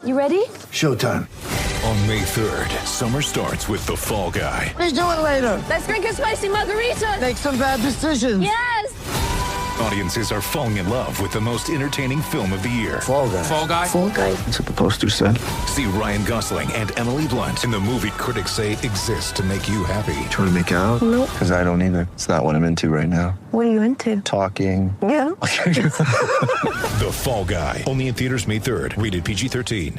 You ready? Showtime. On May 3rd, summer starts with The Fall Guy. Let's do it later. Let's drink a spicy margarita. Make some bad decisions. Yes! Audiences are falling in love with the most entertaining film of the year. Fall Guy. Fall Guy? Fall Guy. That's what the poster said. See Ryan Gosling and Emily Blunt in the movie critics say exists to make you happy. Trying to make it out? Nope. Because I don't either. It's not what I'm into right now. What are you into? Talking. Yeah. The Fall Guy. Only in theaters May 3rd. Rated PG-13.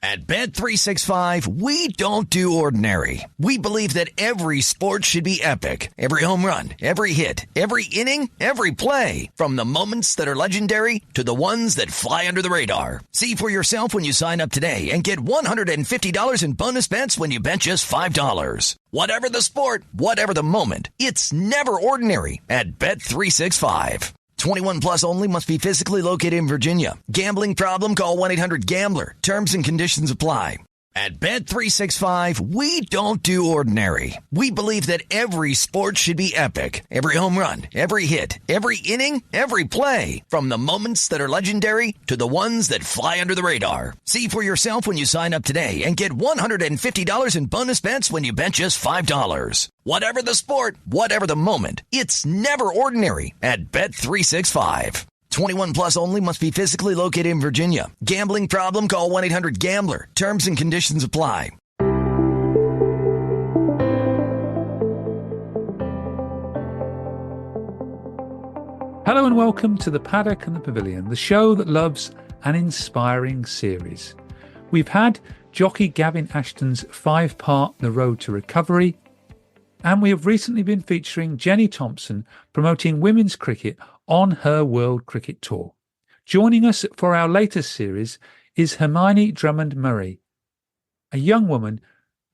At Bet365, we don't do ordinary. We believe that every sport should be epic. Every home run, every hit, every inning, every play. From the moments that are legendary to the ones that fly under the radar. See for yourself when you sign up today and get $150 in bonus bets when you bet just $5. Whatever the sport, whatever the moment, it's never ordinary at Bet365. 21 plus only. Must be physically located in Virginia. Gambling problem? Call 1-800-GAMBLER. Terms and conditions apply. At Bet365, we don't do ordinary. We believe that every sport should be epic. Every home run, every hit, every inning, every play. From the moments that are legendary to the ones that fly under the radar. See for yourself when you sign up today and get $150 in bonus bets when you bet just $5. Whatever the sport, whatever the moment, it's never ordinary at Bet365. 21 plus only. Must be physically located in Virginia. Gambling problem? Call 1-800-GAMBLER. Terms and conditions apply. Hello and welcome to the Paddock and The Pavilion, the show that loves an inspiring series. We've had jockey Gavin Ashton's 5-part The Road to Recovery, and we have recently been featuring Jenny Thompson promoting women's cricket on her World Cricket Tour. Joining us for our latest series is Hermione Drummond Moray, a young woman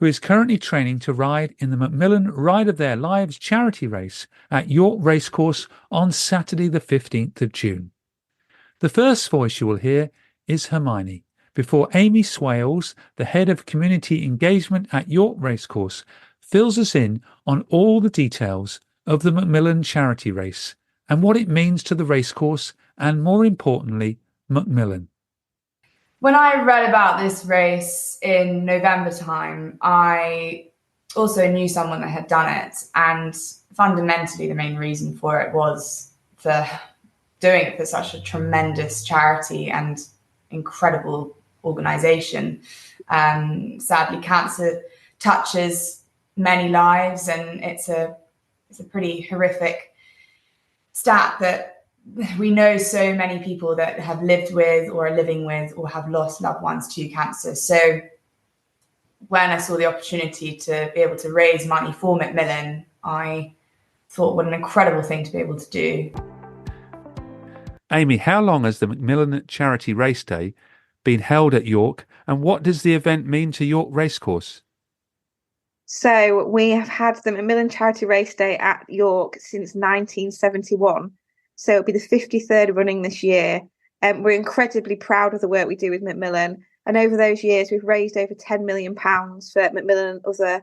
who is currently training to ride in the Macmillan Ride of Their Lives charity race at York Racecourse on Saturday the 15th of June. The first voice you will hear is Hermione, before Amy Swales, the head of community engagement at York Racecourse, fills us in on all the details of the Macmillan charity race and what it means to the racecourse and, more importantly, Macmillan. When I read about this race in November time, I also knew someone that had done it. And fundamentally, the main reason for it was for doing it for such a tremendous charity and incredible organisation. Sadly, cancer touches many lives, and it's a pretty horrific stat that we know so many people that have lived with or are living with or have lost loved ones to cancer. So when I saw the opportunity to be able to raise money for Macmillan, I thought what an incredible thing to be able to do. Amy, how long has the Macmillan Charity Race Day been held at York, and what does the event mean to York Racecourse? So we have had the Macmillan Charity Race Day at York since 1971. So it'll be the 53rd running this year. We're incredibly proud of the work we do with Macmillan. And over those years, we've raised over £10 million for Macmillan and other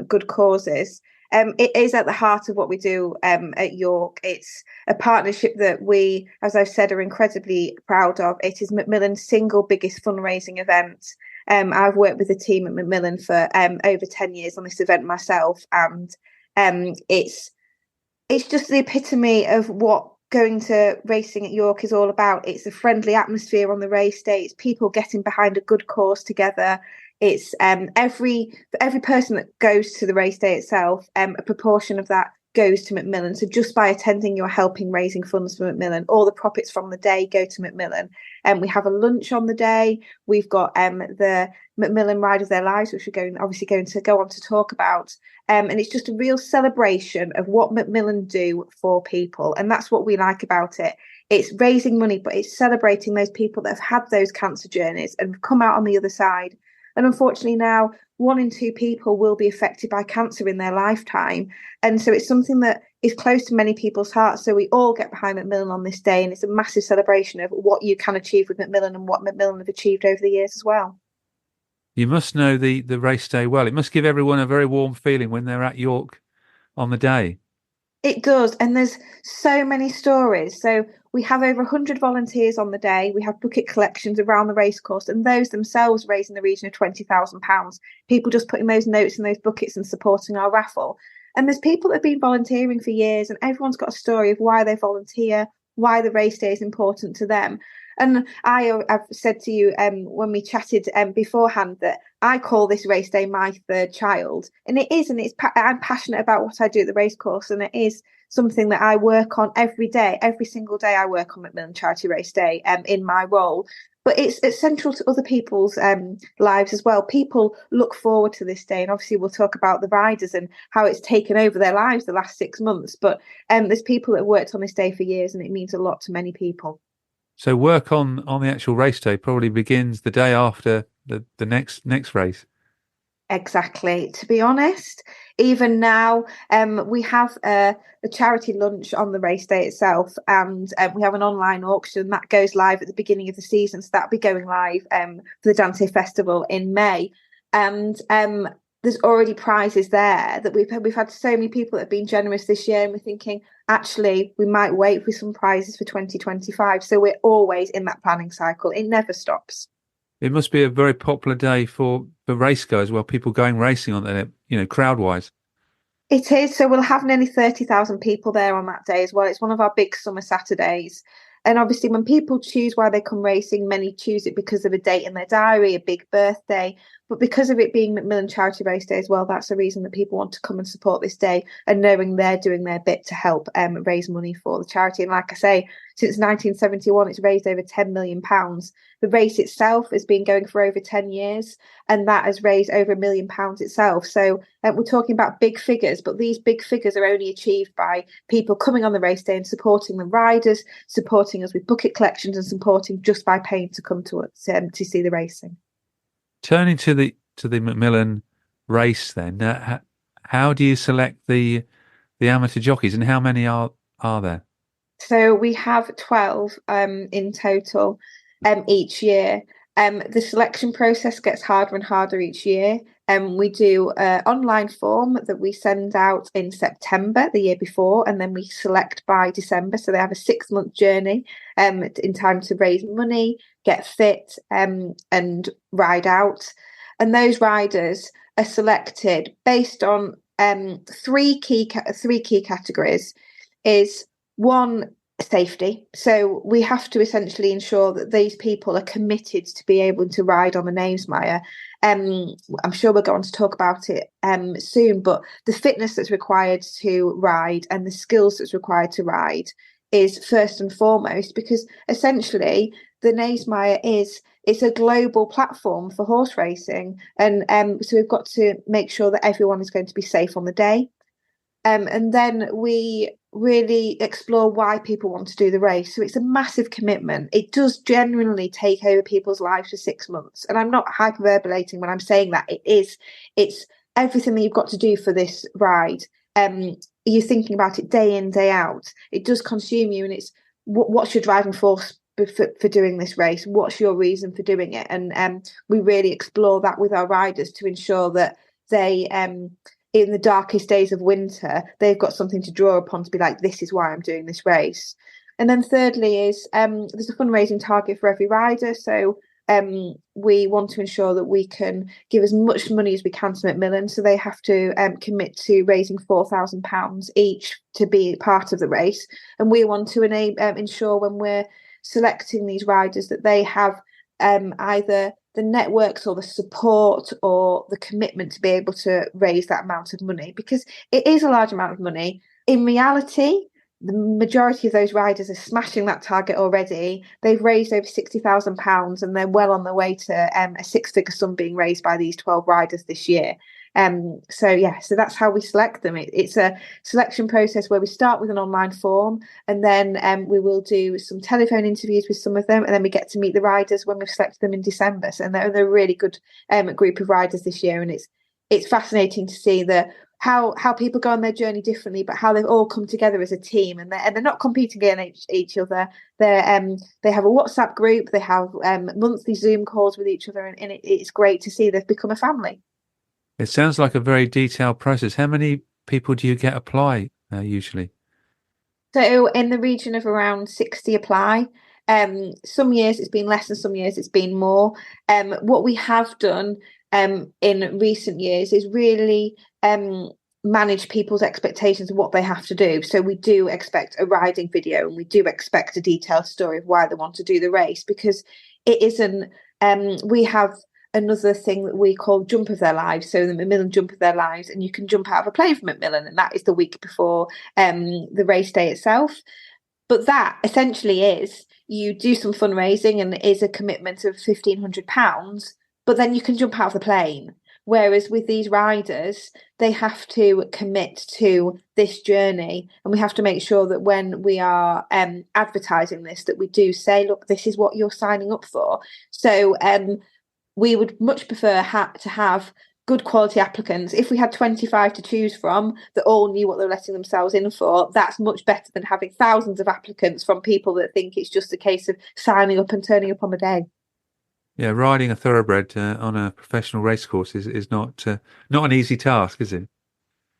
good causes. It is at the heart of what we do at York. It's a partnership that we, as I've said, are incredibly proud of. It is Macmillan's single biggest fundraising event. I've worked with the team at Macmillan for over 10 years on this event myself. And it's just the epitome of what going to racing at York is all about. It's a friendly atmosphere on the race day. It's people getting behind a good cause together. It's every person that goes to the race day itself, a proportion of that goes to Macmillan. So just by attending, you're helping raising funds for Macmillan. All the profits from the day go to Macmillan. And we have a lunch on the day. We've got the Macmillan Ride of Their Lives, which we're obviously going to go on to talk about. And it's just a real celebration of what Macmillan do for people. And that's what we like about it. It's raising money, but it's celebrating those people that have had those cancer journeys and have come out on the other side. And unfortunately now, 1 in 2 people will be affected by cancer in their lifetime. And so it's something that is close to many people's hearts. So we all get behind Macmillan on this day. And it's a massive celebration of what you can achieve with Macmillan and what Macmillan have achieved over the years as well. You must know the race day well. It must give everyone a very warm feeling when they're at York on the day. It does. And there's so many stories. So We have over 100 volunteers on the day. We have bucket collections around the racecourse, and those themselves raise in the region of £20,000. People just putting those notes in those buckets and supporting our raffle. And there's people that have been volunteering for years, and everyone's got a story of why they volunteer, why the race day is important to them. And I've said to you when we chatted beforehand that I call this race day my third child. And it is, and I'm passionate about what I do at the racecourse, and it is something that I work on every day. Every single day I work on Macmillan Charity Race Day in my role. But it's central to other people's lives as well. People look forward to this day. And obviously we'll talk about the riders and how it's taken over their lives the last 6 months. But there's people that have worked on this day for years, and it means a lot to many people. So work on the actual race day probably begins the day after the next race. Exactly. To be honest, even now, we have a charity lunch on the race day itself, and we have an online auction that goes live at the beginning of the season. So that'll be going live for the Dante Festival in May. And there's already prizes there that we've had so many people that have been generous this year, and we're thinking, actually, we might wait for some prizes for 2025. So we're always in that planning cycle. It never stops. It must be a very popular day for racegoers, well, people going racing on there, crowd-wise. It is. So we'll have nearly 30,000 people there on that day as well. It's one of our big summer Saturdays. And obviously, when people choose why they come racing, many choose it because of a date in their diary, a big birthday. But because of it being Macmillan Charity Race Day as well, that's the reason that people want to come and support this day, and knowing they're doing their bit to help raise money for the charity. And like I say, since 1971, it's raised over £10 million. The race itself has been going for over 10 years, and that has raised over £1 million itself. So we're talking about big figures, but these big figures are only achieved by people coming on the race day and supporting the riders, supporting us with bucket collections, and supporting just by paying to come to us to see the racing. Turning to the Macmillan race, then, how do you select the amateur jockeys, and how many are there? So we have 12 in total each year. The selection process gets harder and harder each year. We do an online form that we send out in September the year before, and then we select by December. So they have a 6-month journey in time to raise money, get fit, and ride out. And those riders are selected based on three key categories. Is one, safety. So we have to essentially ensure that these people are committed to be able to ride on the Knavesmire. I'm sure we'll go on to talk about it soon, but the fitness that's required to ride and the skills that's required to ride is first and foremost, because essentially the Knavesmire it's a global platform for horse racing, and so we've got to make sure that everyone is going to be safe on the day. And then we really explore why people want to do the race. So it's a massive commitment. It does genuinely take over people's lives for 6 months. And I'm not hyperventilating when I'm saying that. It's everything that you've got to do for this ride. You're thinking about it day in, day out. It does consume you, and it's what's your driving force for doing this race? What's your reason for doing it? And we really explore that with our riders to ensure that they in the darkest days of winter, they've got something to draw upon to be like, this is why I'm doing this race. And then thirdly is there's a fundraising target for every rider. So we want to ensure that we can give as much money as we can to Macmillan. So they have to commit to raising £4,000 each to be part of the race. And we want to ensure when we're selecting these riders that they have either the networks or the support or the commitment to be able to raise that amount of money, because it is a large amount of money. In reality, the majority of those riders are smashing that target already. They've raised over £60,000, and they're well on their way to a 6-figure sum being raised by these 12 riders this year. So that's how we select them. It's a selection process where we start with an online form, and then we will do some telephone interviews with some of them, and then we get to meet the riders when we've selected them in December. So they're a really good group of riders this year, and it's fascinating to see how people go on their journey differently, but how they've all come together as a team, and they're not competing against each other. They have a WhatsApp group, they have monthly Zoom calls with each other, and it's great to see they've become a family. It sounds like a very detailed process. How many people do you get apply usually? So in the region of around 60 apply. Some years it's been less and some years it's been more. What we have done in recent years is really manage people's expectations of what they have to do. So we do expect a riding video and we do expect a detailed story of why they want to do the race, because it isn't, we have another thing that we call Jump of Their Lives, so the Macmillan Jump of Their Lives, and you can jump out of a plane from Macmillan, and that is the week before the race day itself. But that essentially is, you do some fundraising and it is a commitment of £1,500, but then you can jump out of the plane. Whereas with these riders, they have to commit to this journey, and we have to make sure that when we are advertising this, that we do say, look, this is what you're signing up for. So we would much prefer to have good quality applicants. If we had 25 to choose from that all knew what they were letting themselves in for, that's much better than having thousands of applicants from people that think it's just a case of signing up and turning up on the day. Yeah, riding a thoroughbred on a professional racecourse is not an easy task, is it?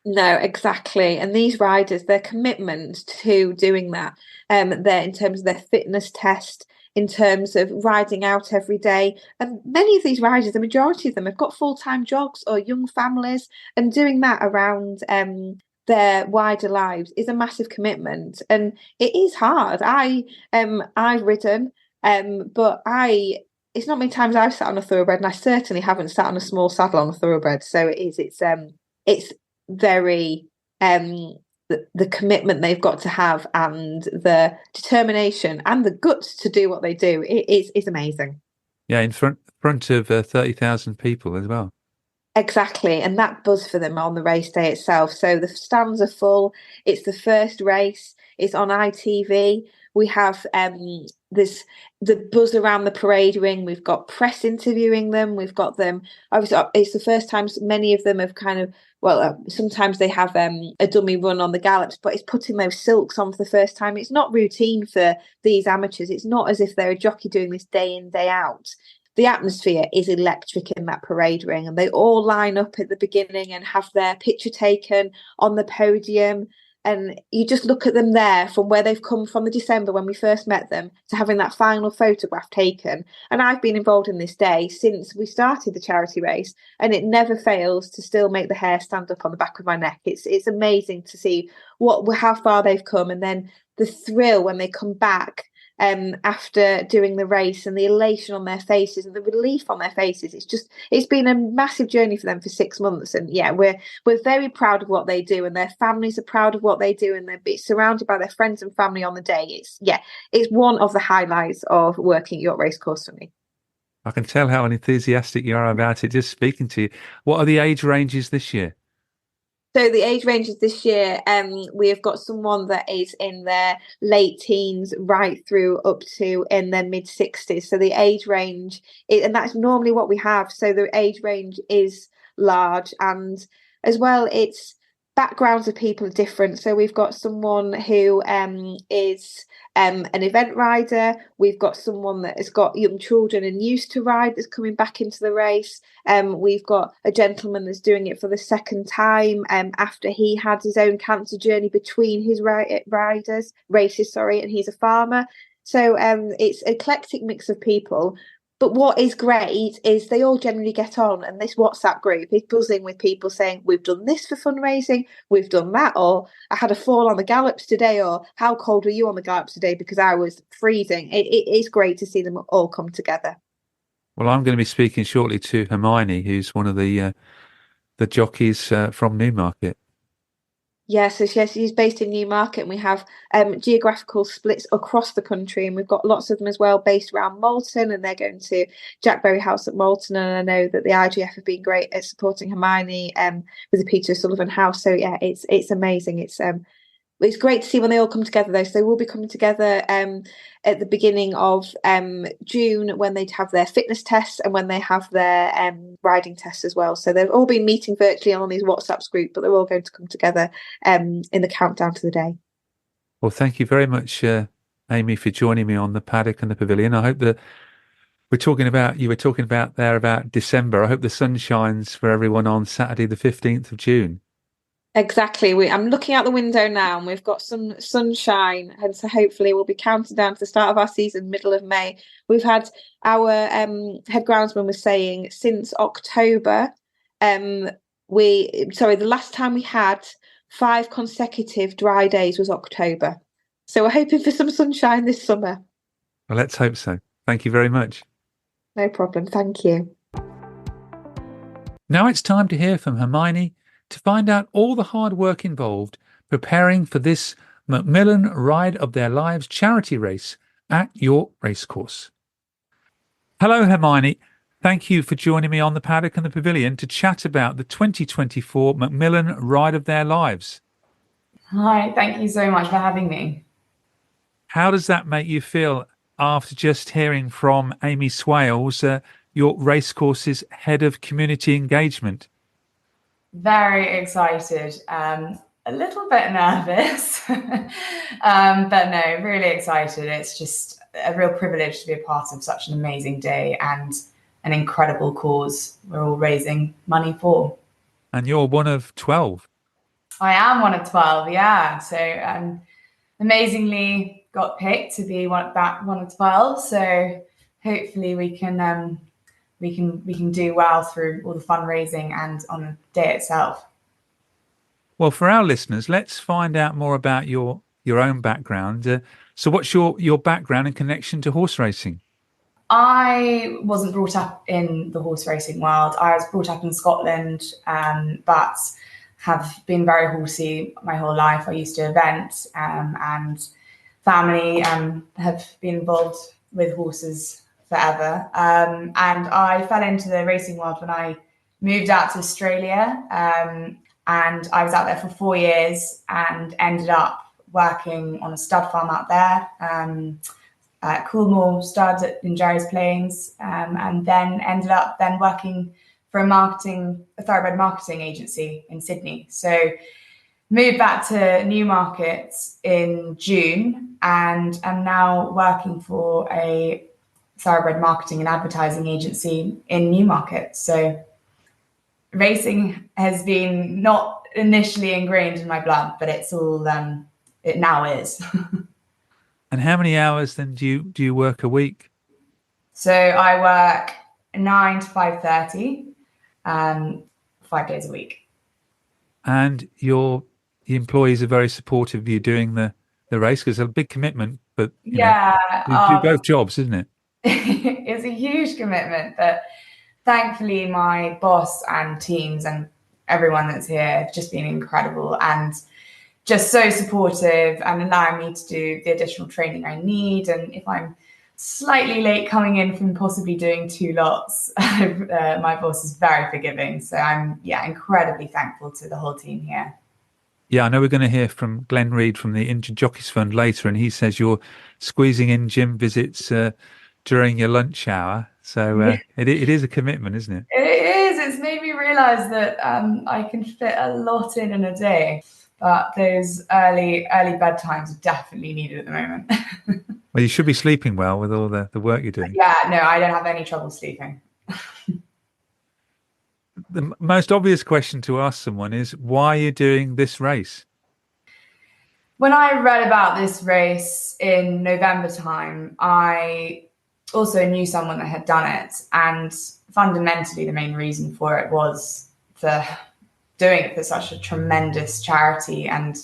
No, exactly. And these riders, their commitment to doing that, they're in terms of their fitness test, in terms of riding out every day. And many of these riders, the majority of them, have got full-time jobs or young families, and doing that around their wider lives is a massive commitment. And it is hard. I've ridden, but it's not many times I've sat on a thoroughbred, and I certainly haven't sat on a small saddle on a thoroughbred. So it's very the commitment they've got to have, and the determination and the guts to do what they do is amazing. Yeah, in front of 30,000 people as well. Exactly, and that buzz for them on the race day itself. So the stands are full. It's the first race. It's on ITV. We have there's the buzz around the parade ring. We've got press interviewing them. We've got them. Obviously, it's the first time many of them have kind of, sometimes they have a dummy run on the gallops, but it's putting those silks on for the first time. It's not routine for these amateurs. It's not as if they're a jockey doing this day in, day out. The atmosphere is electric in that parade ring, and they all line up at the beginning and have their picture taken on the podium. And you just look at them there, from where they've come from the December when we first met them to having that final photograph taken. And I've been involved in this day since we started the charity race, and it never fails to still make the hair stand up on the back of my neck. It's amazing to see how far they've come, and then the thrill when they come back after doing the race, and the elation on their faces and the relief on their faces. It's been a massive journey for them for 6 months, and yeah, we're very proud of what they do, and their families are proud of what they do, and they're surrounded by their friends and family on the day. It's one of the highlights of working at York Racecourse for me. I can tell how enthusiastic you are about it just speaking to you. What are the age ranges this year? So the age ranges this year, we have got someone that is in their late teens right through up to in their mid 60s. So the age range, and that's normally what we have. So the age range is large, and as well, it's backgrounds of people are different. So we've got someone who is an event rider. We've got someone that has got young children and used to ride that's coming back into the race. We've got a gentleman that's doing it for the second time after he had his own cancer journey between his races, and he's a farmer. So it's an eclectic mix of people. But what is great is they all generally get on, and this WhatsApp group is buzzing with people saying, we've done this for fundraising, we've done that, or I had a fall on the gallops today, or how cold were you on the gallops today because I was freezing. It is great to see them all come together. Well, I'm going to be speaking shortly to Hermione, who's one of the jockeys from Newmarket. Yes, she's based in Newmarket, and we have geographical splits across the country, and we've got lots of them as well based around Malton, and they're going to Jack Berry House at Malton, and I know that the IGF have been great at supporting Hermione with the Peter Sullivan House. So yeah, it's amazing. It's great to see when they all come together, though. So they will be coming together at the beginning of June, when they have their fitness tests and when they have their riding tests as well. So they've all been meeting virtually on these WhatsApp groups, but they're all going to come together in the countdown to the day. Well, thank you very much, Amy, for joining me on the Paddock and the Pavilion. I hope that you were talking about December. I hope the sun shines for everyone on Saturday, the 15th of June. Exactly. I'm looking out the window now and we've got some sunshine. And so hopefully we'll be counting down to the start of our season, middle of May. We've had our head groundsman was saying since October, the last time we had 5 consecutive dry days was October. So we're hoping for some sunshine this summer. Well, let's hope so. Thank you very much. No problem. Thank you. Now it's time to hear from Hermione to find out all the hard work involved preparing for this Macmillan Ride of Their Lives charity race at York Racecourse. Hello, Hermione. Thank you for joining me on the Paddock and the Pavilion to chat about the 2024 Macmillan Ride of Their Lives. Hi, thank you so much for having me. How does that make you feel after just hearing from Amy Swales, York Racecourse's Head of Community Engagement? Very excited, a little bit nervous, but no, really excited. It's just a real privilege to be a part of such an amazing day and an incredible cause we're all raising money for. And you're one of 12. I am one of 12, yeah. So amazingly got picked to be one of 12. So hopefully we can do well through all the fundraising and on the day itself. Well, for our listeners, let's find out more about your own background. So what's your background and connection to horse racing? I wasn't brought up in the horse racing world. I was brought up in Scotland, but have been very horsey my whole life. I used to event and family have been involved with horses forever. And I fell into the racing world when I moved out to Australia. And I was out there for 4 years and ended up working on a stud farm out there, at Coolmore Studs in Jerry's Plains, and then ended up working for a thoroughbred marketing agency in Sydney. So moved back to Newmarket in June and am now working for a thoroughbred marketing and advertising agency in Newmarket. So racing has been not initially ingrained in my blood, but it's all it now is. And how many hours then do you work a week? So I work 9 to 5:30, 5 days a week. And your employees are very supportive of you doing the race, because it's a big commitment, but you do both jobs, isn't it? It's a huge commitment, but thankfully my boss and teams and everyone that's here have just been incredible and just so supportive and allowing me to do the additional training I need. And if I'm slightly late coming in from possibly doing 2 lots, my boss is very forgiving. So I'm incredibly thankful to the whole team here. Yeah, I know we're going to hear from Glen Reid from the Injured Jockeys Fund later, and he says you're squeezing in gym visits during your lunch hour. So it is a commitment, isn't it? It is. It's made me realise that I can fit a lot in a day, but those early bedtimes are definitely needed at the moment. Well, you should be sleeping well with all the work you're doing. Yeah, no, I don't have any trouble sleeping. The most obvious question to ask someone is, why are you doing this race? When I read about this race in November time, I also knew someone that had done it. And fundamentally, the main reason for it was for doing it for such a tremendous charity and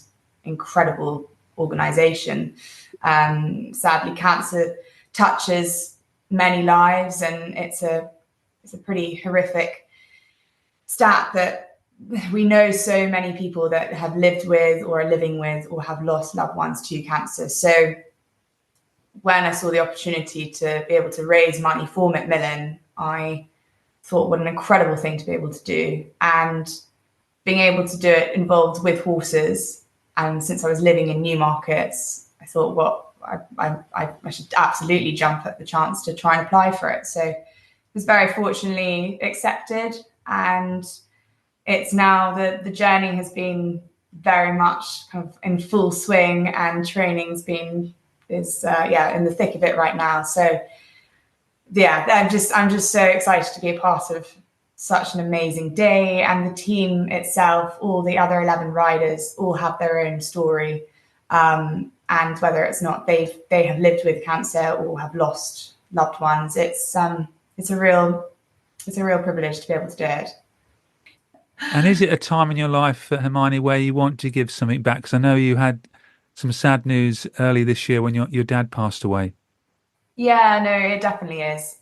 incredible organisation. Sadly, cancer touches many lives, and it's a pretty horrific stat that we know so many people that have lived with or are living with or have lost loved ones to cancer. So when I saw the opportunity to be able to raise money for Macmillan, I thought what an incredible thing to be able to do. And being able to do it involved with horses. And since I was living in Newmarket, I thought, I should absolutely jump at the chance to try and apply for it. So it was very fortunately accepted. And it's now the journey has been very much kind of in full swing, and training's is in the thick of it right now. So yeah, I'm just so excited to be a part of such an amazing day, and the team itself, all the other 11 riders, all have their own story. And whether it's not they have lived with cancer or have lost loved ones, it's a real privilege to be able to do it. And is it a time in your life, Hermione, where you want to give something back? Because I know you had some sad news early this year when your dad passed away. Yeah, no, it definitely is.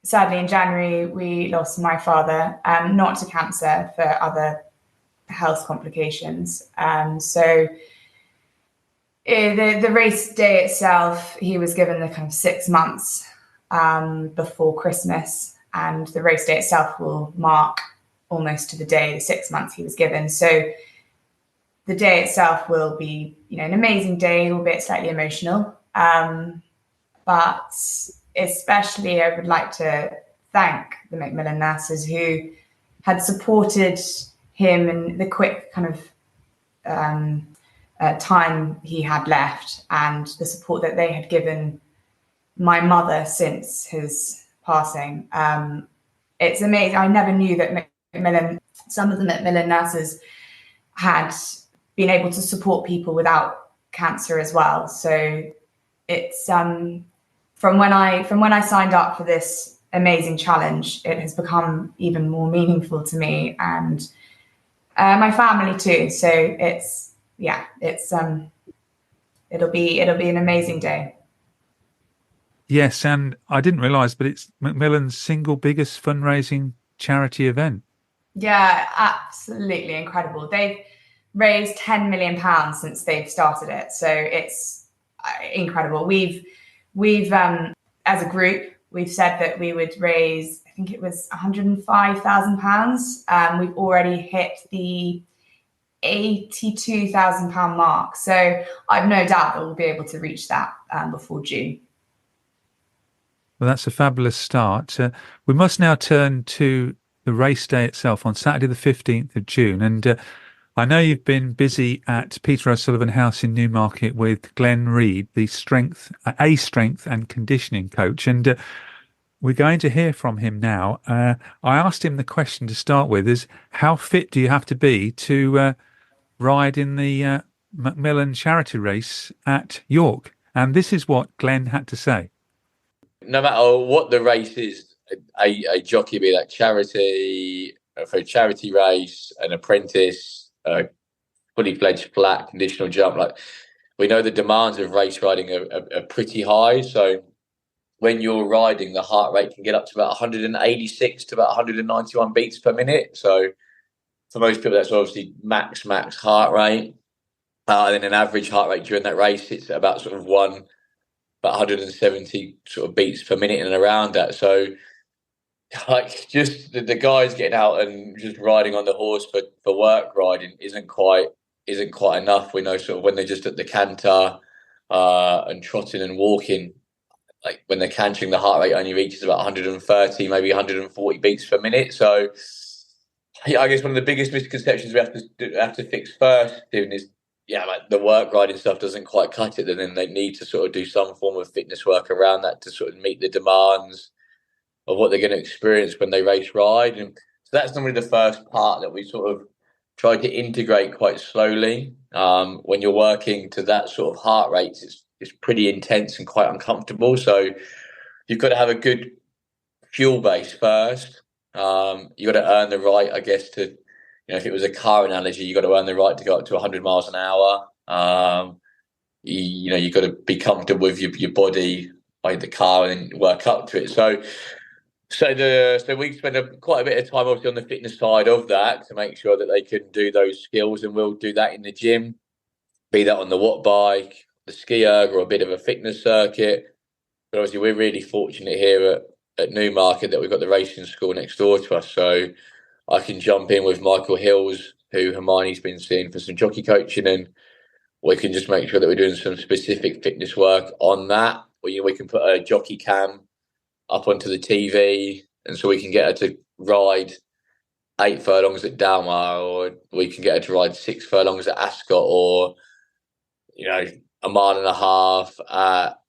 Sadly, in January, we lost my father, not to cancer, for other health complications. So the race day itself, he was given the kind of 6 months before Christmas, and the race day itself will mark almost to the day, the 6 months he was given. So the day itself will be, an amazing day, albeit slightly emotional. But especially I would like to thank the Macmillan nurses who had supported him in the quick kind of time he had left, and the support that they had given my mother since his passing. It's amazing. I never knew that some of the Macmillan nurses had been able to support people without cancer as well. So it's from when I signed up for this amazing challenge, it has become even more meaningful to me and my family too. So it'll be an amazing day. Yes, and I didn't realise, but it's Macmillan's single biggest fundraising charity event. Yeah, absolutely incredible. They've raised £10 million since they've started it, so it's incredible. We've as a group, we've said that we would raise, I think it was £105,000. We've already hit the £82,000 mark, so I've no doubt that we'll be able to reach that before June. Well, that's a fabulous start. We must now turn to the race day itself on Saturday the 15th of June. And I know you've been busy at Peter O'Sullivan House in Newmarket with Glen Reid, the strength and conditioning coach. And we're going to hear from him now. I asked him the question to start with is, how fit do you have to be to ride in the Macmillan charity race at York? And this is what Glen had to say. No matter what the race is, a jockey, be that charity, for a charity race, an apprentice, fully fledged flat conditional jump, like we know the demands of race riding are pretty high. So when you're riding, the heart rate can get up to about 186 to about 191 beats per minute. So for most people, that's obviously max heart rate. And then an average heart rate during that race, it's about sort of about 170 sort of beats per minute and around that. So like just the guys getting out and just riding on the horse for work riding isn't quite enough. We know sort of when they're just at the canter and trotting and walking, like when they're cantering, the heart rate only reaches about 130, maybe 140 beats per minute. So I guess one of the biggest misconceptions we have to fix first, Stephen, is like the work riding stuff doesn't quite cut it, and then they need to sort of do some form of fitness work around that to sort of meet the demands of what they're going to experience when they race ride. And so that's normally the first part that we sort of try to integrate quite slowly. When you're working to that sort of heart rate, it's pretty intense and quite uncomfortable. So you've got to have a good fuel base first. You've got to earn the right, I guess, to, if it was a car analogy, you've got to earn the right to go up to 100 miles an hour. You've got to be comfortable with your body by the car and then work up to it. So we spend quite a bit of time obviously on the fitness side of that to make sure that they can do those skills, and we'll do that in the gym, be that on the watt bike, the ski erg, or a bit of a fitness circuit. But obviously we're really fortunate here at Newmarket that we've got the racing school next door to us. So I can jump in with Michael Hills, who Hermione's been seeing for some jockey coaching, and we can just make sure that we're doing some specific fitness work on that. We can put a jockey cam up onto the TV, and so we can get her to ride 8 furlongs at Dalmar, or we can get her to ride 6 furlongs at Ascot, or a mile and a half at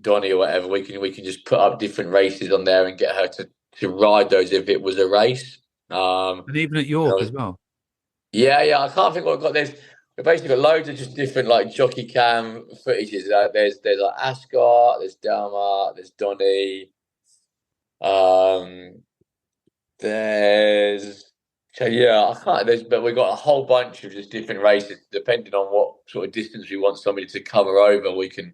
Donny or whatever. We can just put up different races on there and get her ride those if it was a race. And even at York as well. Yeah. I can't think what I've got. We've basically got loads of just different like jockey cam footages. There's like Ascot, there's Delmar, there's Donny. But we've got a whole bunch of just different races depending on what sort of distance we want somebody to cover over. We can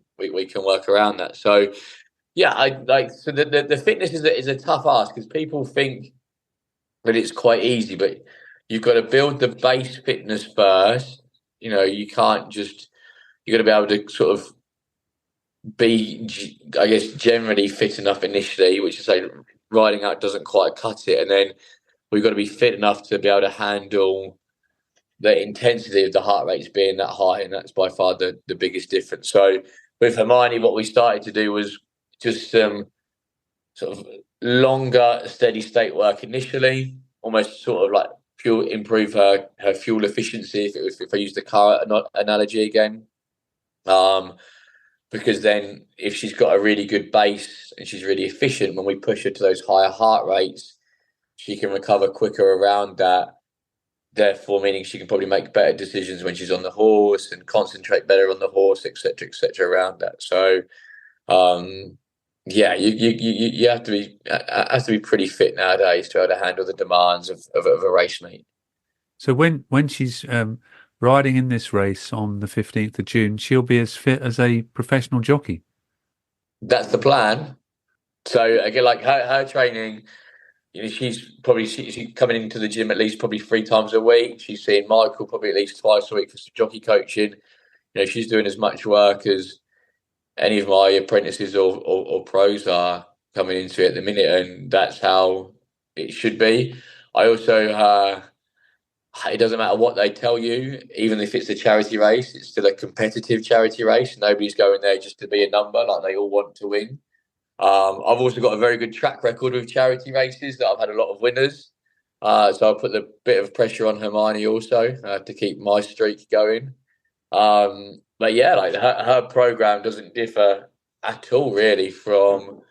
work around that. So the fitness is a tough ask because people think that it's quite easy, but you've got to build the base fitness first. You can't just, you've got to be able to sort of be, I guess, generally fit enough initially, which is say riding out doesn't quite cut it. And then we've got to be fit enough to be able to handle the intensity of the heart rates being that high. And that's by far the biggest difference. So with Hermione, what we started to do was just some sort of longer steady state work initially, almost sort of like improve her fuel efficiency if I use the car analogy again. Because then if she's got a really good base and she's really efficient, when we push her to those higher heart rates, she can recover quicker around that. Therefore, meaning she can probably make better decisions when she's on the horse and concentrate better on the horse, etc., around that. So, you have to be pretty fit nowadays to be able to handle the demands of a race meet. So when she's riding in this race on the 15th of June, she'll be as fit as a professional jockey. That's the plan. So again, like her training, she's coming into the gym at least probably 3 times a week. She's seeing Michael probably at least twice a week for some jockey coaching. She's doing as much work as any of my apprentices or pros are coming into it at the minute, and that's how it should be. I also, it doesn't matter what they tell you, even if it's a charity race, it's still a competitive charity race. Nobody's going there just to be a number, like they all want to win. I've also got a very good track record with charity races that I've had a lot of winners. So I'll put a bit of pressure on Hermione also to keep my streak going. But yeah, like her program doesn't differ at all really from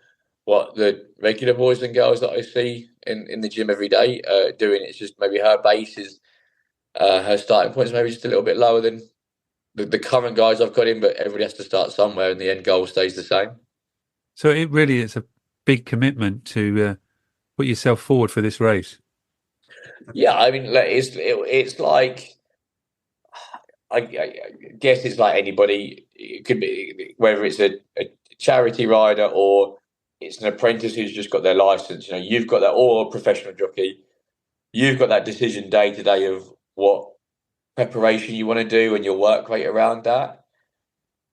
what the regular boys and girls that I see in the gym every day doing. It's just maybe her base is her starting point is maybe just a little bit lower than the current guys I've got in, but everybody has to start somewhere and the end goal stays the same. So it really is a big commitment to put yourself forward for this race. Yeah, I mean, it's like, I guess it's like anybody. It could be whether it's a charity rider or it's an apprentice who's just got their license. You've got that, or a professional jockey. You've got that decision day to day of what preparation you want to do and your work rate around that.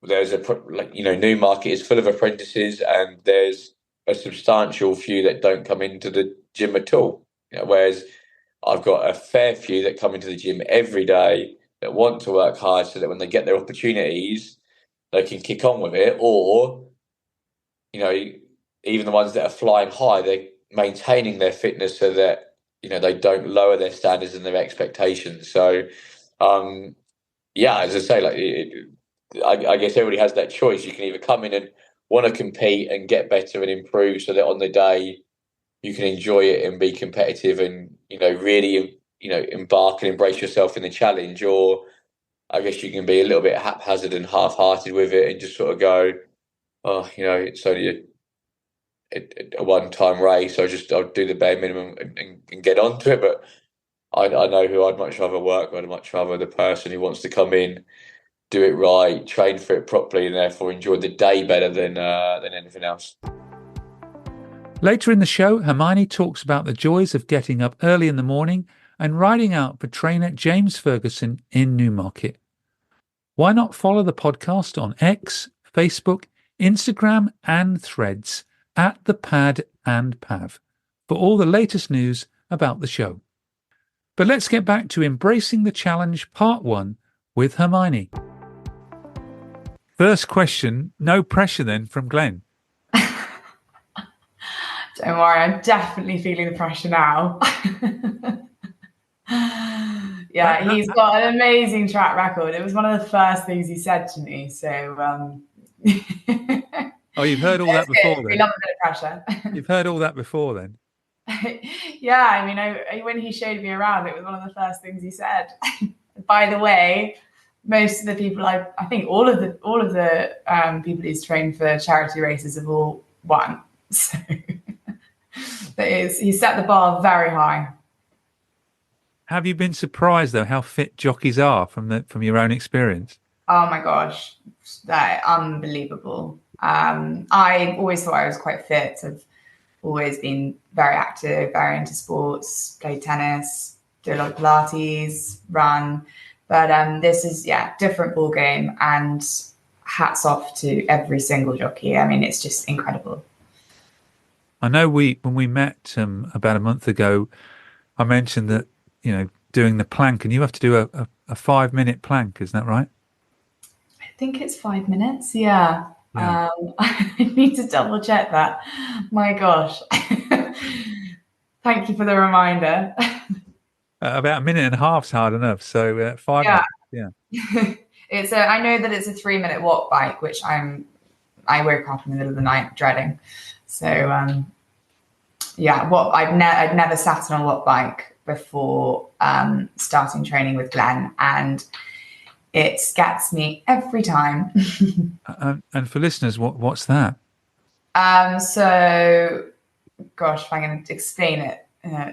There's Newmarket is full of apprentices, and there's a substantial few that don't come into the gym at all. Whereas I've got a fair few that come into the gym every day that want to work hard, so that when they get their opportunities, they can kick on with it. Or, even the ones that are flying high, they're maintaining their fitness so that they don't lower their standards and their expectations. So, as I say, I guess everybody has that choice. You can either come in and want to compete and get better and improve so that on the day you can enjoy it and be competitive and, really, embark and embrace yourself in the challenge. Or I guess you can be a little bit haphazard and half-hearted with it and just sort of go, it's only a one-time race. I'll do the bare minimum and get onto it. But I know who I'd much rather work with. I'd much rather the person who wants to come in, do it right, train for it properly, and therefore enjoy the day better than anything else. Later in the show, Hermione talks about the joys of getting up early in the morning and riding out for trainer James Ferguson in Newmarket. Why not follow the podcast on X, Facebook, Instagram and Threads at the Pad and Pav for all the latest news about the show. But let's get back to Embracing the Challenge Part 1 with Hermione. First question, no pressure then from Glen. Don't worry, I'm definitely feeling the pressure now. He's got an amazing track record. It was one of the first things he said to me. So, oh, you've heard all that before then? We love a bit of pressure. You've heard all that before then? Yeah, I mean, when he showed me around, it was one of the first things he said. By the way, most of the people, I think all of the people he's trained for charity races have all won. So he set the bar very high. Have you been surprised though how fit jockeys are from your own experience? Oh my gosh, they're unbelievable. I always thought I was quite fit. I've always been very active, very into sports, played tennis, do a lot of Pilates, run. But this is, different ball game, and hats off to every single jockey. I mean, it's just incredible. I know when we met about a month ago, I mentioned that, doing the plank, and you have to do a 5-minute plank. Isn't that right? I think it's 5 minutes. Yeah. I need to double check that. My gosh. Thank you for the reminder. About a minute and a half's hard enough. So 5 minutes. Yeah. I know that it's a 3-minute walk bike, which I woke up in the middle of the night dreading. So I'd never sat on a watt bike before starting training with Glen, and it scats me every time. And for listeners, what's that? So, gosh, if I'm going to explain it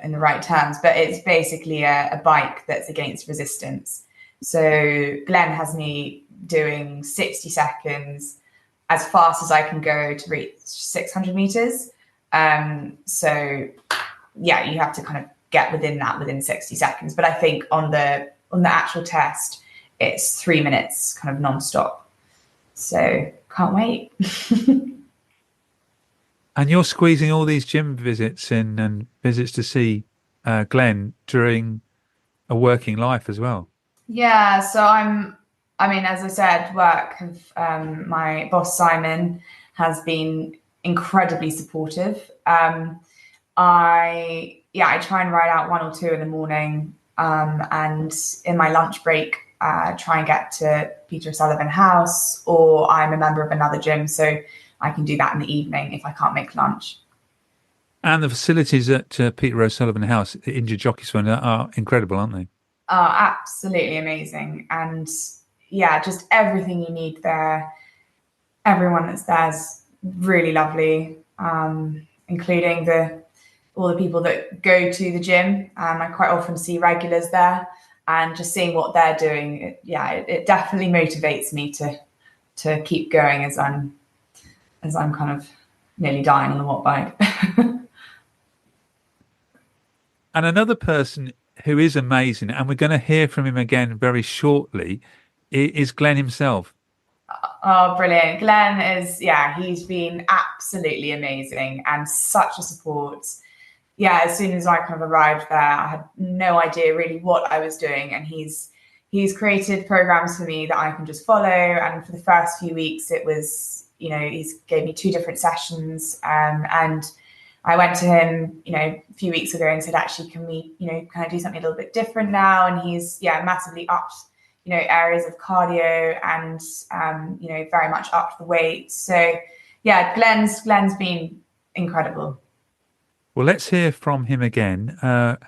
in the right terms, but it's basically a bike that's against resistance. So Glen has me doing 60 seconds as fast as I can go to reach 600 meters. So yeah, you have to kind of get within 60 seconds. But I think on the actual test, it's 3 minutes kind of nonstop. So can't wait. And you're squeezing all these gym visits in and visits to see Glen during a working life as well. Yeah, so as I said, my boss Simon has been incredibly supportive. I try and ride out 1 or 2 in the morning, and in my lunch break, try and get to Peter O'Sullivan House, or I'm a member of another gym, so I can do that in the evening if I can't make lunch. And the facilities at Peter O'Sullivan House, the Injured Jockeys Fund, are incredible, aren't they? Absolutely amazing. And yeah, just everything you need there. Everyone that's there is really lovely, including all the people that go to the gym. I quite often see regulars there, and just seeing what they're doing, it definitely motivates me to keep going as I'm kind of nearly dying on the watt bike. And another person who is amazing, and we're going to hear from him again very shortly, is Glen himself. Oh, brilliant. Glen he's been absolutely amazing and such a support. Yeah, as soon as I kind of arrived there, I had no idea really what I was doing. And he's created programs for me that I can just follow. And for the first few weeks, it was, he's gave me 2 different sessions. And I went to him, a few weeks ago and said, actually, can we, kind of do something a little bit different now? And he's, massively upped, areas of cardio and, very much upped the weight. So, yeah, Glen's been incredible. Well, let's hear from him again. And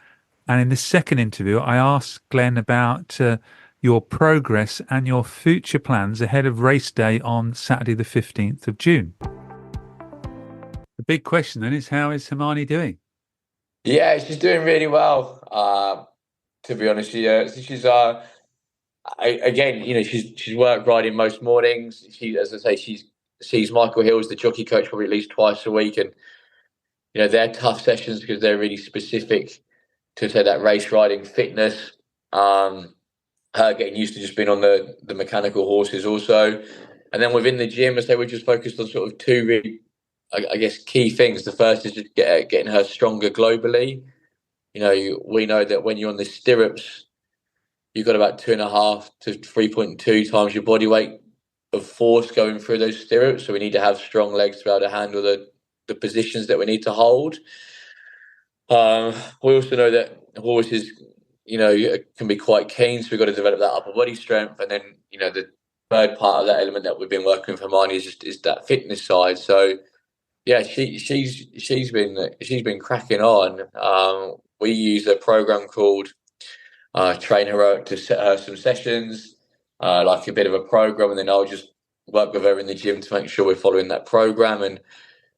in the second interview, I asked Glen about your progress and your future plans ahead of race day on Saturday, the 15th of June. The big question then is, how is Hermione doing? Yeah, she's doing really well. To be honest, she's she's work riding most mornings. She, as I say, she sees Michael Hills, the jockey coach, probably at least twice a week, and they're tough sessions because they're really specific to say that race riding fitness. Her getting used to just being on the mechanical horses also, and then within the gym, I say we're just focused on sort of 2 really, I guess, key things. The first is just getting her stronger globally. We know that when you're on the stirrups, you've got about 2.5 to 3.2 times your body weight of force going through those stirrups. So we need to have strong legs to be able to handle the positions that we need to hold. We also know that horses, can be quite keen. So we've got to develop that upper body strength. And then, the third part of that element that we've been working with Hermione is that fitness side. So Yeah, she's been cracking on. We use a program called Train Heroic to set her some sessions, like a bit of a program, and then I'll just work with her in the gym to make sure we're following that program and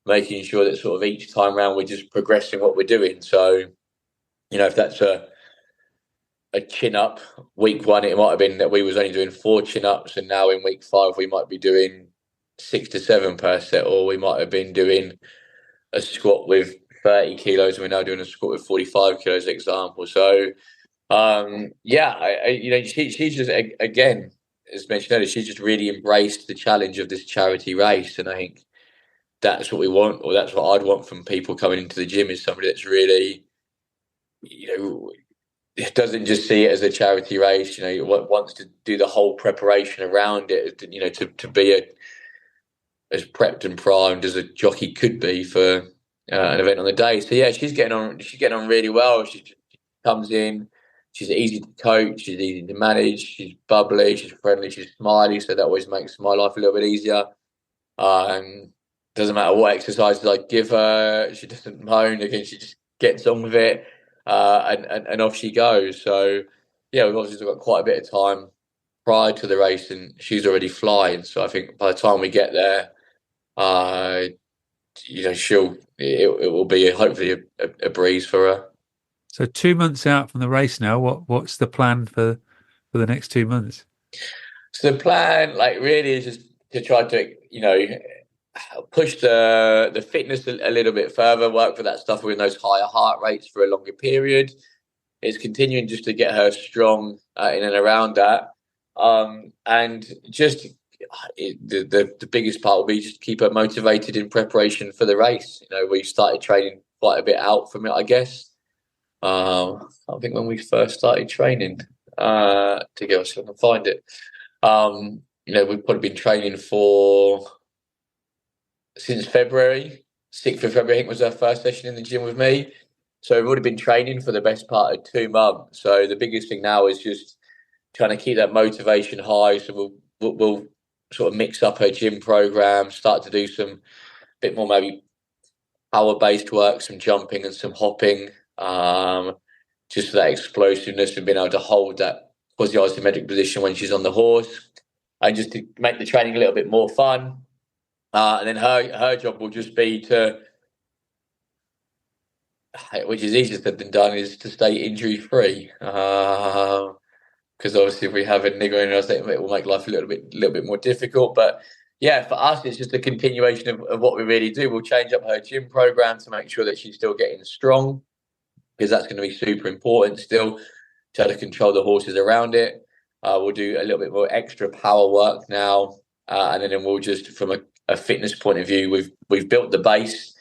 making sure that sort of each time round we're just progressing what we're doing. So, if that's a chin up week one, it might have been that we was only doing 4 chin ups, and now in week 5 we might be doing 6 to 7 per set, or we might have been doing a squat with 30 kilos and we're now doing a squat with 45 kilos, example. So she's just, again, as mentioned earlier, she's just really embraced the challenge of this charity race, and I think that's what we want, or that's what I'd want from people coming into the gym, is somebody that's really, it doesn't just see it as a charity race, wants to do the whole preparation around it, to be as prepped and primed as a jockey could be for an event on the day. So yeah, she's getting on really well. She comes in, she's easy to coach, she's easy to manage, she's bubbly, she's friendly, she's smiley, so that always makes my life a little bit easier. Doesn't matter what exercises I give her, she doesn't moan. Again, she just gets on with it, and off she goes. So yeah, we've obviously got quite a bit of time prior to the race, and she's already flying. So I think by the time we get there, it will be hopefully a breeze for her. So 2 months out from the race now, what's the plan for the next 2 months? So the plan, really, is just to try to, push the fitness a little bit further, work for that stuff with those higher heart rates for a longer period. It's continuing just to get her strong in and around that. And just the biggest part will be just keep her motivated in preparation for the race. We started training quite a bit out from it, I guess. I think when we first started training together, so I can find it. We've probably been training since February. 6th of February, I think, was our first session in the gym with me. So we've already been training for the best part of 2 months. So the biggest thing now is just trying to keep that motivation high. So we'll sort of mix up her gym program, start to do some bit more maybe power-based work, some jumping and some hopping, just for that explosiveness and being able to hold that quasi-isometric position when she's on the horse, and just to make the training a little bit more fun. And then her job will just be to, which is easier said than done, is to stay injury-free. Because obviously if we have a nigger in us, it will make life a little bit more difficult. But yeah, for us, it's just a continuation of what we really do. We'll change up her gym program to make sure that she's still getting strong, because that's going to be super important still, to how to control the horses around it. We'll do a little bit more extra power work now. And then we'll just, from a fitness point of view, we've built the base.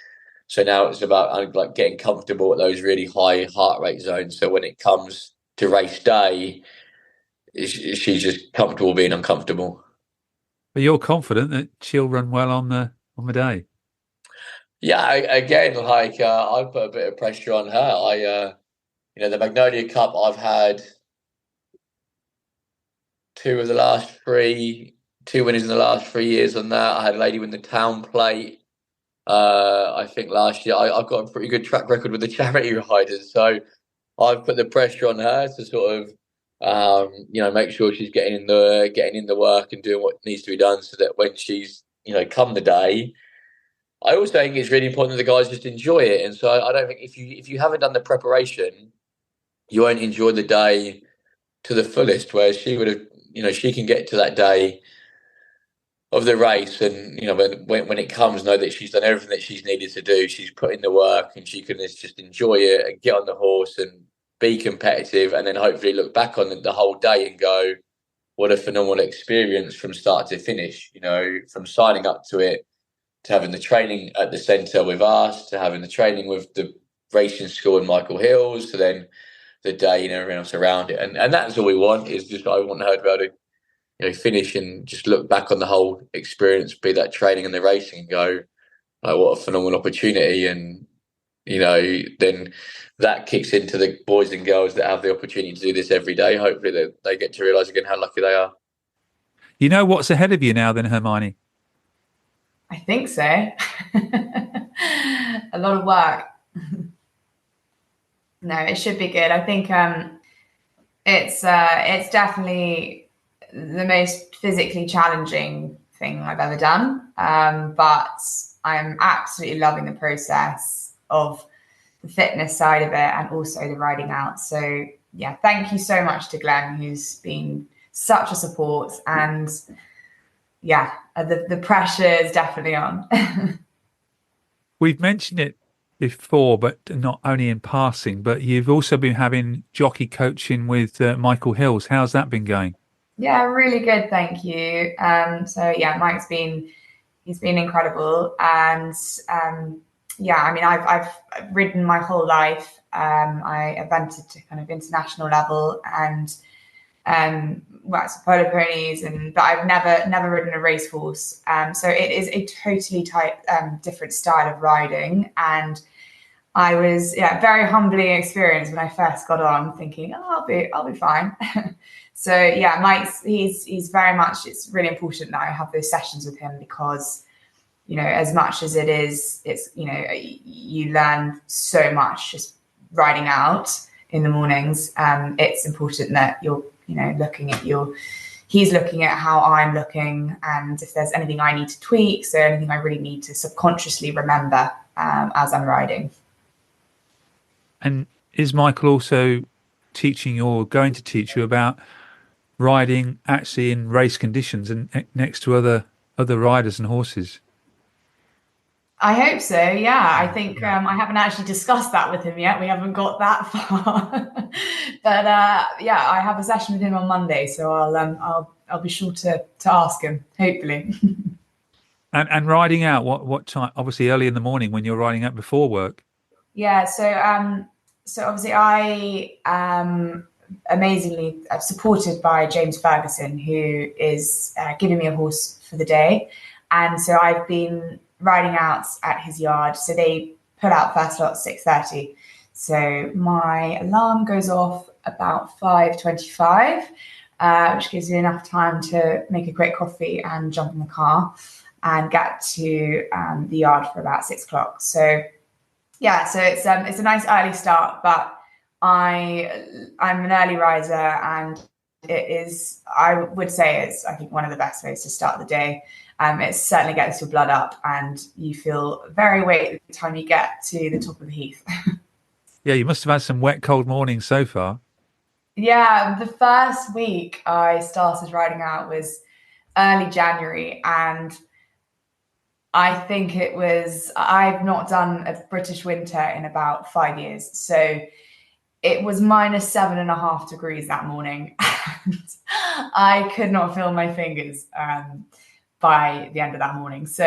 So now it's about getting comfortable at those really high heart rate zones. So when it comes to race day, she's just comfortable being uncomfortable. But you're confident that she'll run well on the day? Yeah, again, I put a bit of pressure on her. The Magnolia Cup, I've had 2 winners in the last 3 years on that. I had a lady win the Town Plate. I think last year I've got a pretty good track record with the charity riders, so I've put the pressure on her to sort of make sure she's getting in the work and doing what needs to be done, so that when she's come the day, I also think it's really important that the guys just enjoy it. And so I don't think if you haven't done the preparation, you won't enjoy the day to the fullest. Whereas she would have, she can get to that day of the race, and when it comes, know that she's done everything that she's needed to do. She's put in the work, and she can just enjoy it and get on the horse and be competitive, and then hopefully look back on the whole day and go, what a phenomenal experience from start to finish. From signing up to it, to having the training at the centre with us, to having the training with the racing school in Michael Hills, to then the day and everything else around it. And that's all we want, is just, I want her to be able to finish and just look back on the whole experience, be that training and the racing, and go, what a phenomenal opportunity. And, then that kicks into the boys and girls that have the opportunity to do this every day. Hopefully that they get to realise again how lucky they are. You know what's ahead of you now then, Hermione? I think so. A lot of work. No, it should be good. I think it's definitely the most physically challenging thing I've ever done. But I'm absolutely loving the process of the fitness side of it and also the riding out. So yeah, thank you so much to Glen, who's been such a support, and yeah, the pressure is definitely on. We've mentioned it before, but not only in passing, but you've also been having jockey coaching with Michael Hills. How's that been going? Yeah, really good, thank you. So yeah, he's been incredible, and yeah, I mean, I've ridden my whole life. I evented to kind of international level and worked with polo ponies, but I've never ridden a racehorse. So it is a totally different style of riding, and I was very humbling experience when I first got on, thinking, oh, I'll be fine. So yeah, Mike's he's very much. It's really important that I have those sessions with him because, you know, as much as it's, you know, you learn so much just riding out in the mornings. It's important that you're, you know, he's looking at how I'm looking, and if there's anything I need to tweak, so anything I really need to subconsciously remember as I'm riding. And is Michael also teaching you or going to teach you about riding actually in race conditions and next to other riders and horses? I hope so. Yeah, I think I haven't actually discussed that with him yet. We haven't got that far, but yeah, I have a session with him on Monday, so I'll be sure to ask him. Hopefully. And riding out, what time? Obviously, early in the morning when you're riding out before work. Yeah. So obviously I am amazingly supported by James Ferguson, who is giving me a horse for the day, and so I've been riding out at his yard. So they put out first lot at 6:30. So my alarm goes off about 5:25, which gives me enough time to make a quick coffee and jump in the car and get to the yard for about 6 o'clock. So yeah, so it's a nice early start, but I'm an early riser, and it is, I would say, it's, I think, one of the best ways to start the day. It certainly gets your blood up and you feel very awake the time you get to the top of the heath. Yeah, you must have had some wet, cold mornings so far. Yeah, the first week I started riding out was early January, and I think I've not done a British winter in about 5 years. So it was -7.5 degrees that morning, and I could not feel my fingers by the end of that morning. So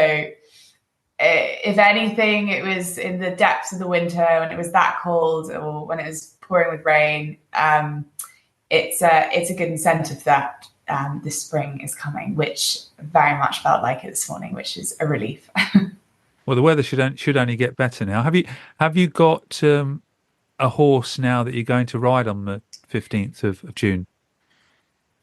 if anything, it was in the depths of the winter when it was that cold, or when it was pouring with rain. It's a good incentive that the spring is coming, which very much felt like it this morning, which is a relief. Well, the weather should only get better now. Have you got a horse now that you're going to ride on the 15th of June?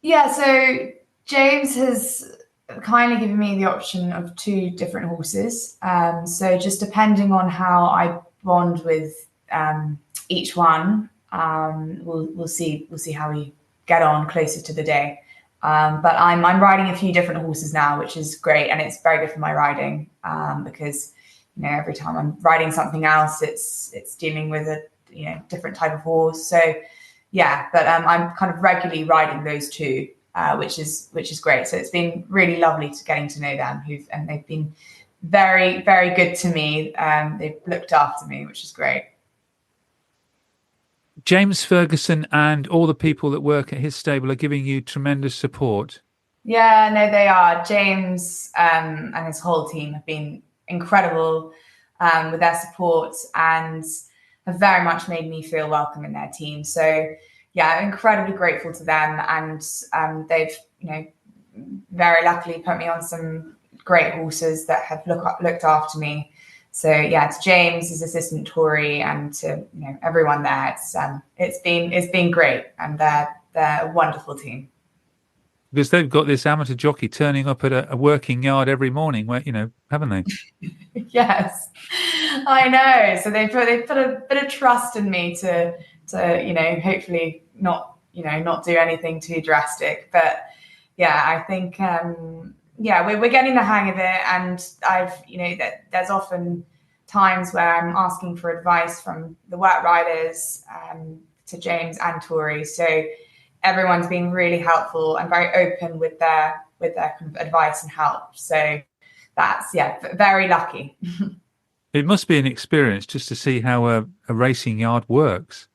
Yeah, so James has kindly given me the option of 2 different horses. So just depending on how I bond with each one, we'll see how we get on closer to the day. But I'm riding a few different horses now, which is great, and it's very good for my riding because, you know, every time I'm riding something else, it's dealing with a different type of horse. So yeah, but I'm kind of regularly riding those 2. Which is great. So it's been really lovely getting to know them, and they've been very, very good to me. They've looked after me, which is great. James Ferguson and all the people that work at his stable are giving you tremendous support. Yeah, no, they are. James and his whole team have been incredible with their support, and have very much made me feel welcome in their team. So yeah, incredibly grateful to them, and they've, very luckily put me on some great horses that have looked after me. So yeah, to James, his assistant Tori, and to everyone there, it's been great, and they're a wonderful team. Because they've got this amateur jockey turning up at a working yard every morning, where haven't they? Yes, I know. So they put a bit of trust in me to hopefully not do anything too drastic. But yeah, I think we're getting the hang of it, and there's often times where I'm asking for advice from the work riders to James and Tori. So everyone's been really helpful and very open with their kind of advice and help. So that's very lucky. It must be an experience just to see how a racing yard works.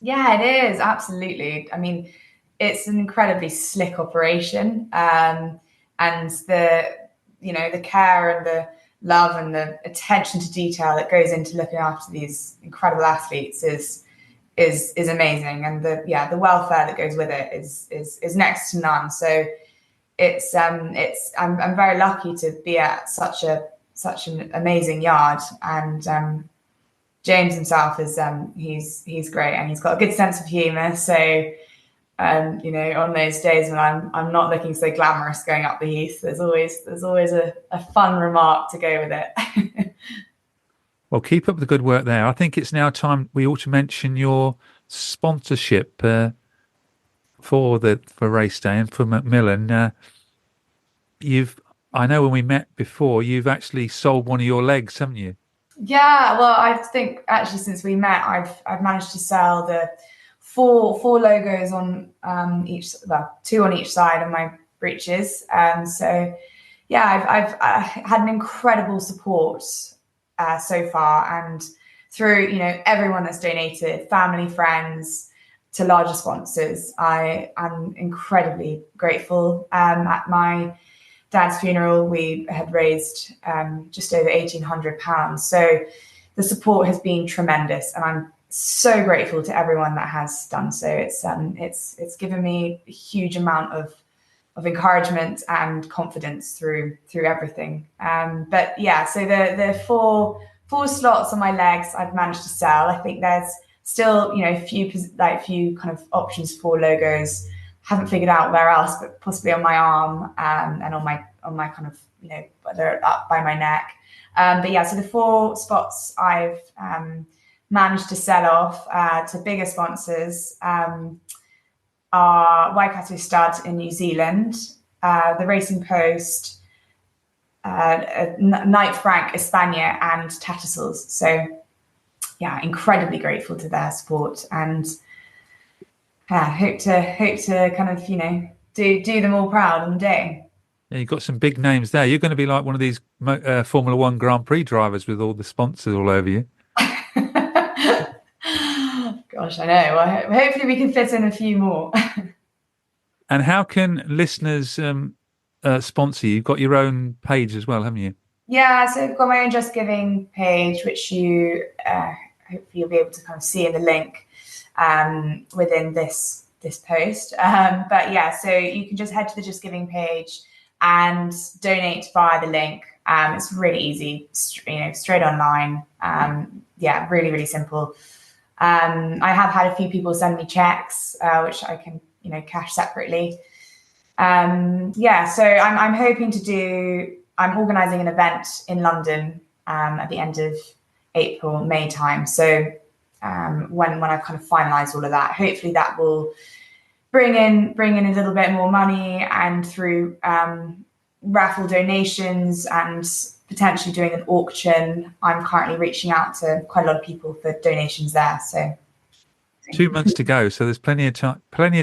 Yeah, it is, absolutely. I mean, it's an incredibly slick operation, and the care and the love and the attention to detail that goes into looking after these incredible athletes is amazing, and the welfare that goes with it is next to none. So I'm very lucky to be at such an amazing yard, and James himself is he's great, and he's got a good sense of humour. So on those days when I'm not looking so glamorous going up the heath, there's always a fun remark to go with it. Well, keep up the good work there. I think it's now time we ought to mention your sponsorship for race day and for Macmillan. I know when we met before, you've actually sold one of your legs, haven't you? Yeah, well, I think actually since we met, I've managed to sell the four logos on two on each side of my breeches. So yeah, I've had an incredible support so far, and through everyone that's donated, family, friends, to larger sponsors, I'm incredibly grateful. At my dad's funeral, we had raised just over £1,800, so the support has been tremendous, and I'm so grateful to everyone that has done so. It's given me a huge amount of encouragement and confidence through everything. But yeah, so the four slots on my legs I've managed to sell. I think there's still a few kind of options for logos. Haven't figured out where else, but possibly on my arm and on my kind of whether up by my neck. But yeah, so the 4 spots I've managed to sell off to bigger sponsors are Waikato Stud in New Zealand, the Racing Post, Knight Frank España, and Tattersalls. So yeah, incredibly grateful to their support, and hope to kind of do them all proud on the day. Yeah, you've got some big names there. You're going to be like one of these Formula One Grand Prix drivers with all the sponsors all over you. Gosh, I know. Well, hopefully we can fit in a few more. And how can listeners sponsor you? You've got your own page as well, haven't you? Yeah, so I've got my own Just Giving page, which you hopefully you'll be able to kind of see in the link within this post. But yeah, so you can just head to the Just Giving page and donate via the link. It's really easy, straight online. Yeah, really, really simple. I have had a few people send me checks, which I can, cash separately. Yeah, so I'm hoping I'm organising an event in London at the end of April, May time. So when I've kind of finalised all of that, hopefully that will bring in a little bit more money, and through raffle donations and potentially doing an auction, I'm currently reaching out to quite a lot of people for donations there. So 2 months to go, so there's plenty of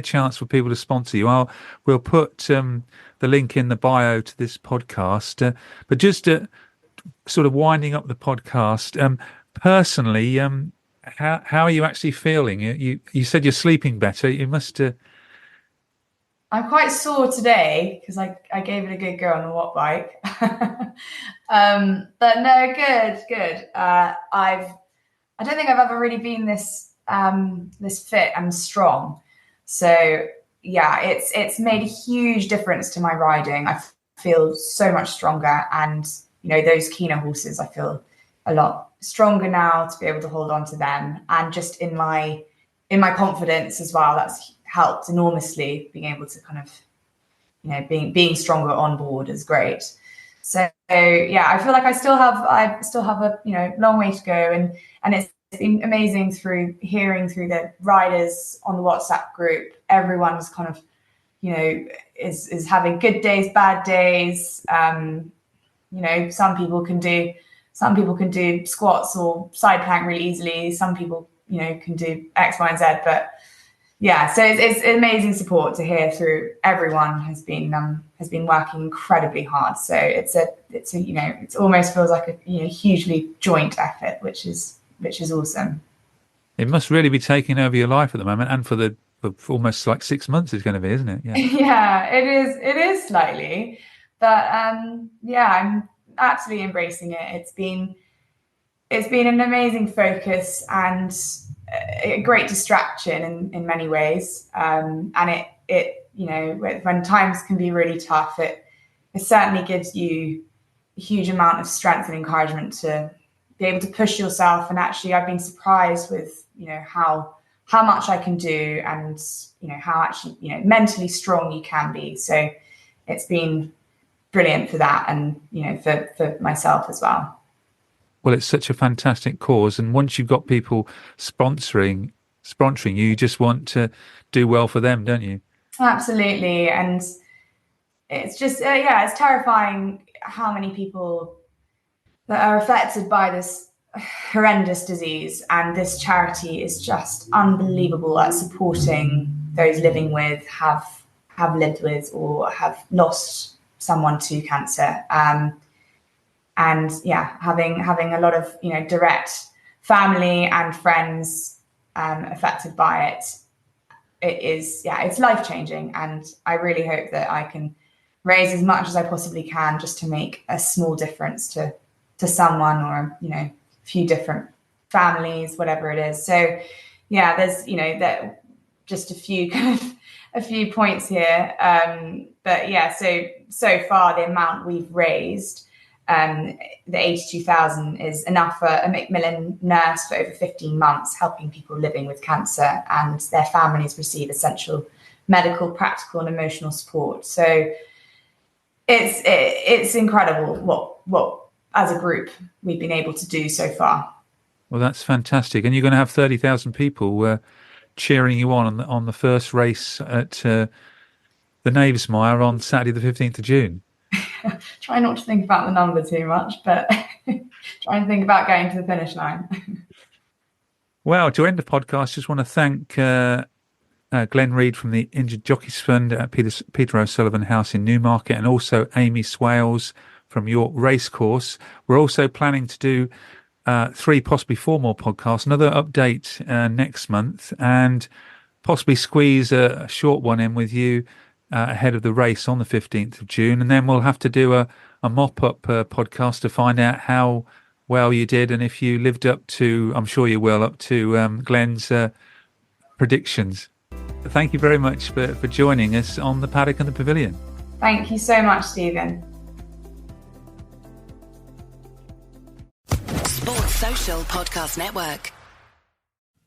chance for people to sponsor you. We'll put the link in the bio to this podcast. But just sort of winding up the podcast, personally, how are you actually feeling? You said you're sleeping better. You must. I'm quite sore today because I gave it a good go on the watt bike. But no, good. I don't think I've ever really been this fit and strong. So yeah, it's made a huge difference to my riding. I feel so much stronger, and those keener horses, I feel a lot stronger now to be able to hold on to them, and just in my confidence as well. That's helped enormously, being able to kind of being stronger on board is great. So yeah, I feel like I still have a long way to go, and it's been amazing hearing through the riders on the WhatsApp group. Everyone's kind of is having good days, bad days. Some people can do squats or side plank really easily. Some people can do X, Y, and Z. But yeah, so it's amazing support to hear through. Everyone has been working incredibly hard. So it almost feels like a hugely joint effort, which is awesome. It must really be taking over your life at the moment, and for almost like 6 months it's going to be, isn't it? Yeah. Yeah, it is slightly, but I'm absolutely embracing it. It's been an amazing focus and a great distraction in many ways. And it when times can be really tough, it certainly gives you a huge amount of strength and encouragement to be able to push yourself. And actually, I've been surprised with how much I can do, and how actually mentally strong you can be. So it's been brilliant for that, and for myself as well. Well, it's such a fantastic cause, and once you've got people sponsoring you just want to do well for them, don't you? Absolutely. And it's just it's terrifying how many people that are affected by this horrendous disease, and this charity is just unbelievable at supporting those living with, have lived with, or have lost someone to cancer. And yeah, having a lot of direct family and friends affected by it, it's life-changing. And I really hope that I can raise as much as I possibly can just to make a small difference to someone, or few different families, whatever it is. So yeah, there's that just a few points here, but yeah, so far the amount we've raised, the 82,000, is enough for a Macmillan nurse for over 15 months, helping people living with cancer and their families receive essential medical, practical and emotional support. So it's incredible what as a group we've been able to do so far. Well, that's fantastic. And you're going to have 30,000 people cheering you on the first race at the Knavesmire on Saturday the 15th of June. Try not to think about the number too much, but try and think about going to the finish line. Well, to end the podcast, just want to thank Glen Reid from the Injured Jockeys Fund at Peter O'Sullivan House in Newmarket, and also Amy Swales from York Racecourse. We're also planning to do 3, possibly 4 more podcasts, another update next month, and possibly squeeze a short one in with you ahead of the race on the 15th of June. And then we'll have to do a mop-up podcast to find out how well you did, and if you lived up to, I'm sure you will, up to Glen's predictions. Thank you very much for joining us on the Paddock and the Pavilion. Thank you so much, Stephen. Sports Social Podcast Network.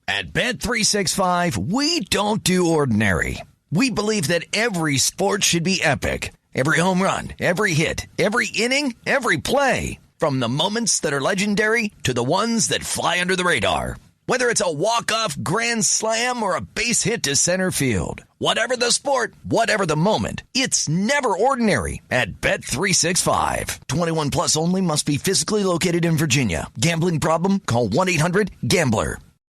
At Bet365, we don't do ordinary. We believe that every sport should be epic. Every home run, every hit, every inning, every play. From the moments that are legendary to the ones that fly under the radar. Whether it's a walk-off grand slam or a base hit to center field. Whatever the sport, whatever the moment, it's never ordinary at Bet365. 21 plus only. Must be physically located in Virginia. Gambling problem? Call 1-800-GAMBLER.